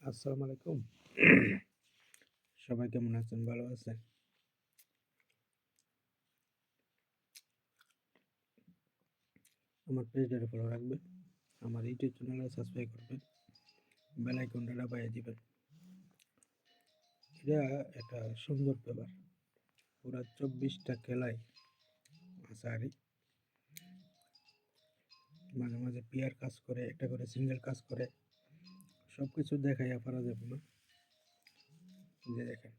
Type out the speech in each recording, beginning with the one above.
আসসালামু আলাইকুম। সবাই কেমন আছেন? ভালো আছেন? আমার পেজটারে ফলো রাখবেন। আমার ইউটিউব চ্যানেলে সাবস্ক্রাইব করবেন। বেল আইকনটা দাবাইয়া দিবেন। এটা একটা সুন্দর ব্যাপার। পুরা 24টা খেলায় আসারি মাঝে মাঝে পেয়ার কাজ করে, একটা করে সিঙ্গেল কাজ করে। সব কিছু দেখাইয়া পারা যাবে না। যে দেখেন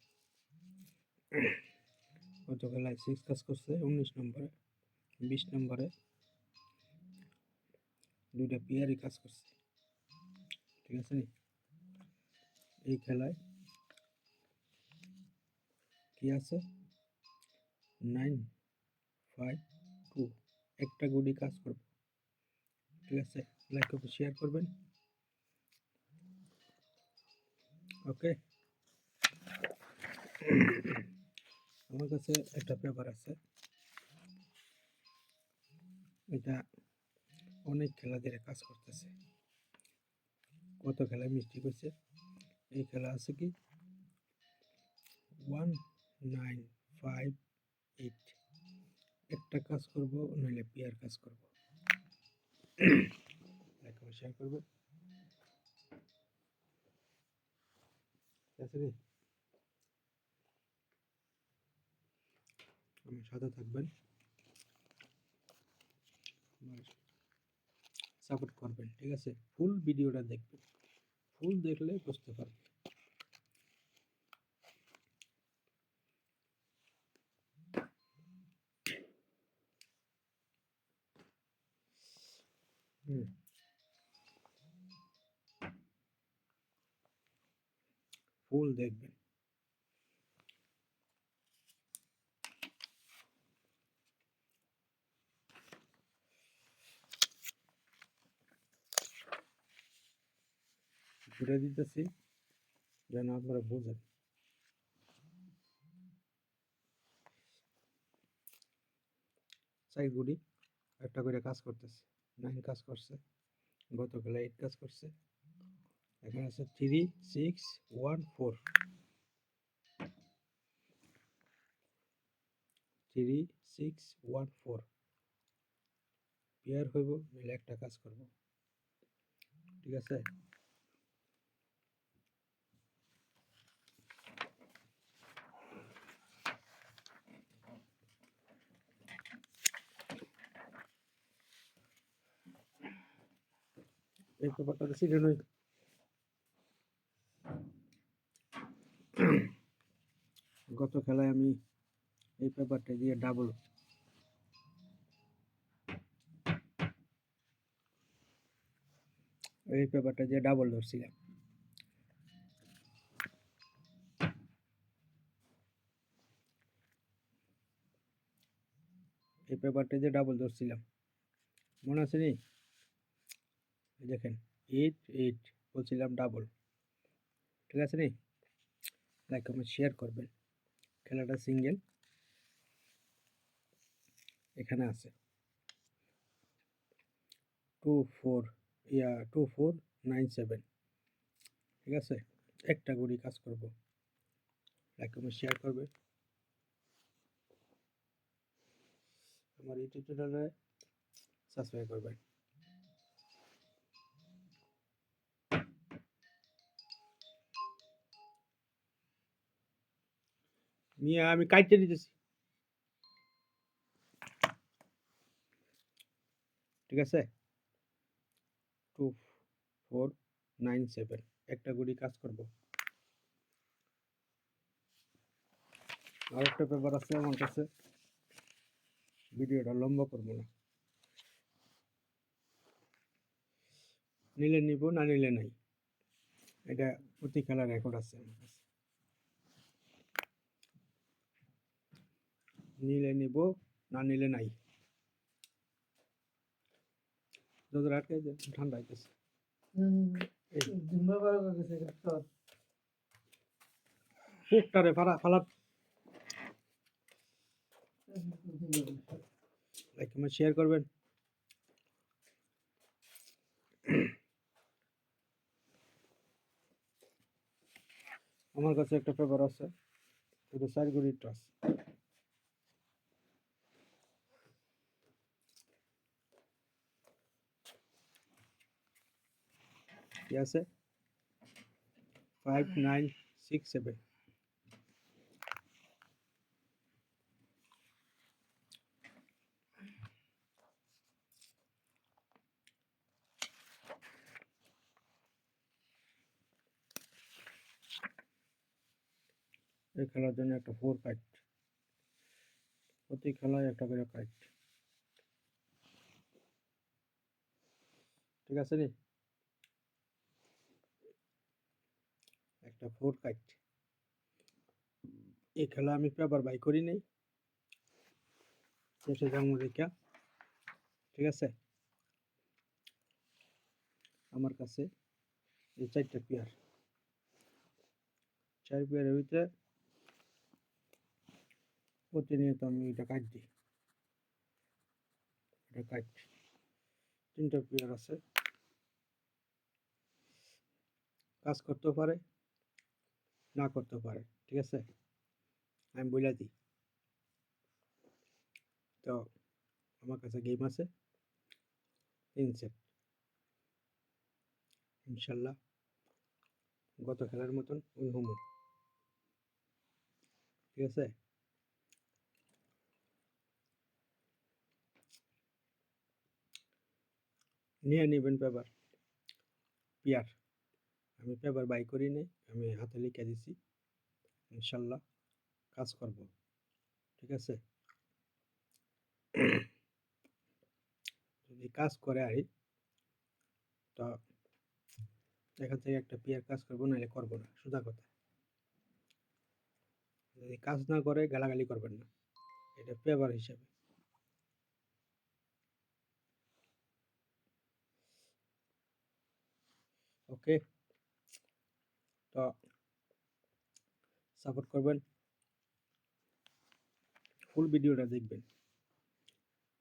কত খেলায় 6 কাজ করছে 19 নম্বরে, 20 নম্বরে দুইটা পেয়ারই কাজ করছে। ঠিক আছে? এই খেলায় কি আছে? 9, 5, 2 একটা গুডি কাজ করবে। ঠিক আছে? লাইক করবে, শেয়ার করবেন। ওকে, আমার কাছে একটা পেপার আছে। এটা অনেক খেলা দিয়ে কাজ করতেছে। কত খেলায় মিস্টেক হয়েছে। এই খেলা আছে কি 1, 9, 5, 8 একটা কাজ করব, নইলে পেয়ার কাজ করব। লাইক করবে, শেয়ার করবে। ঠিক আছে রে? আমার সাথে থাকবেন, সাপোর্ট করবেন। ঠিক আছে? ফুল ভিডিওটা দেখবেন। ফুল দেখলে বুঝতে পারবেন। ফুল দেখবেন। ঘুরে দিতেছি যেন আপনারা বুঝেন। সাইড গুডি একটা করে কাজ করতেছে। 9 কাজ করছে, গতকাল 8 কাজ করছে। এখানে আছে 3, 6, 1, 4 3, 6, 1, 4 পেয়ার হইব, মিলে একটা কাজ করব। ঠিক আছে? এই পেপারটা ছিঁড়ে নই। গত খেলায় আমি এই পেপারটা দিয়ে ডাবল ধরছিলাম। এই পেপারটা দিয়ে ডাবল ধরছিলাম, মনে আছে নি? দেখেন 8, 8 বলছিলাম ডাবল। ঠিক আছে নি? লাইক কমেন্ট শেয়ার করবেন। খেলাটা সিঙ্গেল এখানে আছে 2, 4 2, 4, 9, 7। ঠিক আছে? একটা গুড়ি কাজ করব। লাইক কমেন্ট শেয়ার করবে। আমার ইউটিউব চ্যানেলে সাবস্ক্রাইব করবেন। মিয়া আমি কাটতে দিতেছি। ঠিক আছে? 2, 4, 9, 7 একটা গুড়ি কাজ করব। আর একটা পেপার আছে আমার কাছে, ভিডিওটা লম্বা করবো না। নিলে নিব, না নিলে নাই। এটা প্রতি খেলার রেকর্ড আছে আমার কাছে। নিলে নিব, না নিলে নাই। যতটা আটকে ঠান্ডা হইতেছে। ফুকটারে ফালা। লাইক কমেন্ট শেয়ার করবেন। আমার কাছে একটা পেপার আছে, শুধু 4 গুড়ি টস। কি আছে? 5967। এই খেলার জন্য একটা 4 কাইট, প্রতি খেলায় একটা করে কাইট। ঠিক আছে নি? একটা 4 কাইট। এই খেলা আমি পেপার বাই করি নাই, শেষে জন্ম দেখা। ঠিক আছে, আমার কাছে এই 4টা পেয়ার, 4 পেয়ারের ভিতরে প্রতিনিয়ত আমি এটা কাট দিই, এটা কাট। 3টা পেয়ার আছে, কাজ করতেও পারে না করতেও পারে। ঠিক আছে, আমি বলে দিই। তো আমার কাছে গেম আছে 3 সেট, ইনশাল্লাহ গত খেলার মতন উইন হবো। ঠিক আছে, নিয়ে নেবেন পেপার পেয়ার। আমি পেপার বাই করি নাই, আমি হাতে লিখে দিছি, ইনশাল্লাহ কাজ করব। ঠিক আছে, যদি কাজ করে আই তো এখান থেকে একটা পেয়ার কাজ করবো, নাহলে করবো না, সোজা কথা। যদি কাজ না করে গালাগালি করবেন না, এটা পেপার হিসাবে। ওকে, তো সাপোর্ট করবেন, ফুল ভিডিওটা দেখবেন,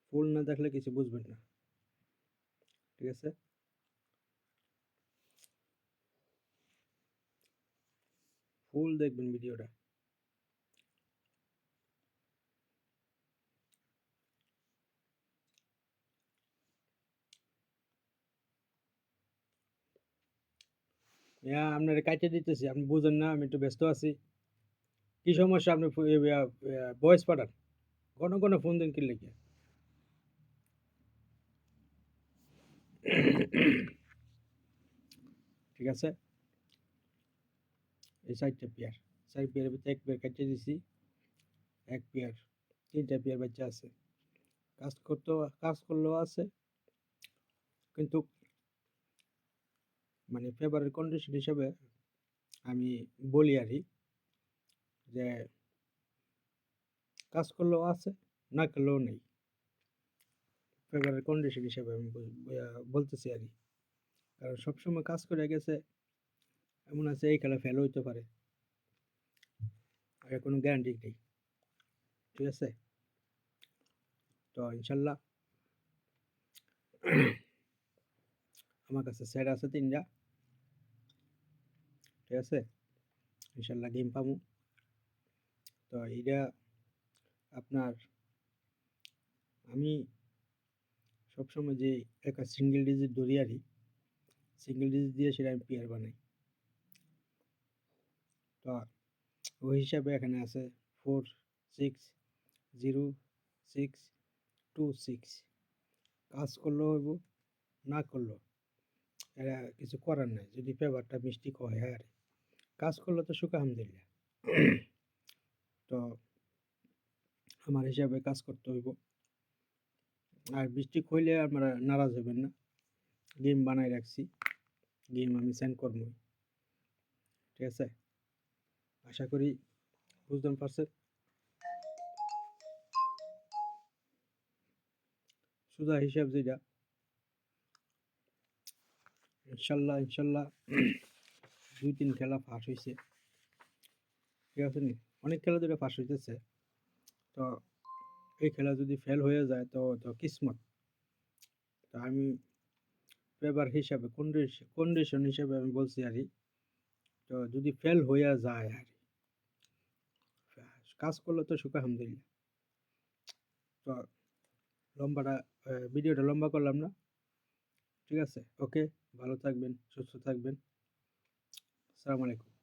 ফুল না দেখলে কিছু বুঝবেন না। ঠিক আছে, ফুল দেখবেন ভিডিওটা। আপনারা কাটে দিতেছি, আপনি বুঝেন না, আমি একটু ব্যস্ত আছি। কি সমস্যা? আপনি ভয়েস পাঠান, ঘন ঘন ফোন দেন কি লেগে? ঠিক আছে, এই 4টা পেয়ার, 4 পেয়ারের ভিতরে 1 পেয়ার কাটে দিছি, 1 পেয়ার, 3টা পেয়ার বাচ্চা আছে। কাজ করলেও আছে, কিন্তু মানে ফেভারের কন্ডিশন হিসাবে আমি বলি আর যে কাজ করলেও আছে, না করলেও নেই। ফেভারের কন্ডিশন হিসাবে আমি বলতেছি আর কারণ সবসময় কাজ করে গেছে, এমন আছে এই খেলা ফেল হইতে পারে, আর কোনো গ্যারান্টি নেই। ঠিক আছে, তো ইনশাল্লাহ আমার কাছে সেট আছে 3টা। ঠিক আছে, ইনশাল্লাহ গেম পাবো। তো এইটা আপনার, আমি সবসময় যে একটা সিঙ্গেল ডিজিট ধরি আর সিঙ্গেল ডিজিট দিয়ে সেটা আমি পেয়ার বানাই। তো ওই হিসাবে এখানে আছে 460626। কাজ করলেও হইব, না করলেও এরা কিছু করার নাই, যদি পেপারটা মিস্টেক হয়। হ্যাঁ, কাজ করলে তো সুখ আলহামদুলিল্লাহ। তো আমার হিসাবে কাজ করতে হইব, আর মিস্টেক হইলে আপনারা নারাজ হবেন না। গেম বানাই রাখছি, গেম আমি সেন্ড করবো। ঠিক আছে, আশা করি বুঝতে পারছেন। সোজা হিসাব যেটা, ইনশাল্লাহ ইনশাল্লাহ 2-3 খেলা ফাঁস হয়েছে। ঠিক আছে নি, অনেক খেলা ধরে ফাঁস হইতেছে। তো এই খেলা যদি ফেল হয়ে যায় তো তো কিসমত। তো আমি পেপার হিসাবে কন্ডিশন হিসাবে আমি বলছি আর তো যদি ফেল হইয়া যায় আর কাজ করলে তো সুখ আলহামদুলিল্লাহ। তো লম্বাটা ভিডিওটা লম্বা করলাম না, ঠিক আছে? ওকে, ভালো থাকবেন, সুস্থ থাকবেন। আসসালামু আলাইকুম।